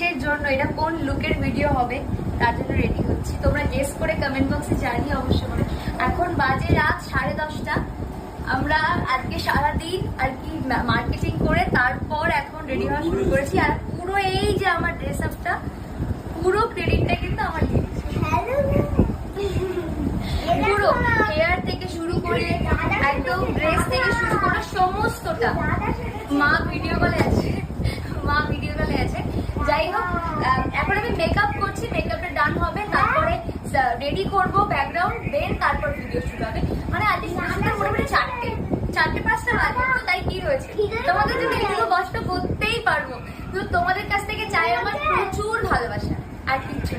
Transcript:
কিসের জন্য, এটা কোন লুকের ভিডিও হবে তার জন্য রেডি হচ্ছি। তোমরা গেস করে কমেন্ট বক্সে জানিয়ে অবশ্যই করে। এখন বাজে রাত 10:30। আমরা আজকে সারাদিন আর কি মার্কেটিং করে তারপর এখন রেডি হওয়া শুরু করেছি। আর পুরো এই যে আমার ড্রেস আপটা, পুরো ক্রেডিটটা কিন্তু আমার নিয়েছে। পুরো হেয়ার থেকে শুরু করে একদম ড্রেস থেকে শুরু করে সমস্তটা। মা ভিডিও কলে আছে, মা ভিডিও কলে আছে। যাই হোক, এখন আমি মেকআপ করছি, মেকআপটা ডান হবে, তারপরে রেডি করবো ব্যাকগ্রাউন্ড, দেন তারপর ভিডিও শুট হবে। মানে আজকে শুটটা মোটামুটি 4:05 বাজে, তো তাই কি রয়েছে, তোমাদের জন্য এগুলো কষ্ট করতেই পারবো। তো তোমাদের কাছ থেকে চাই আমার প্রচুর ভালোবাসা, আর কিচ্ছু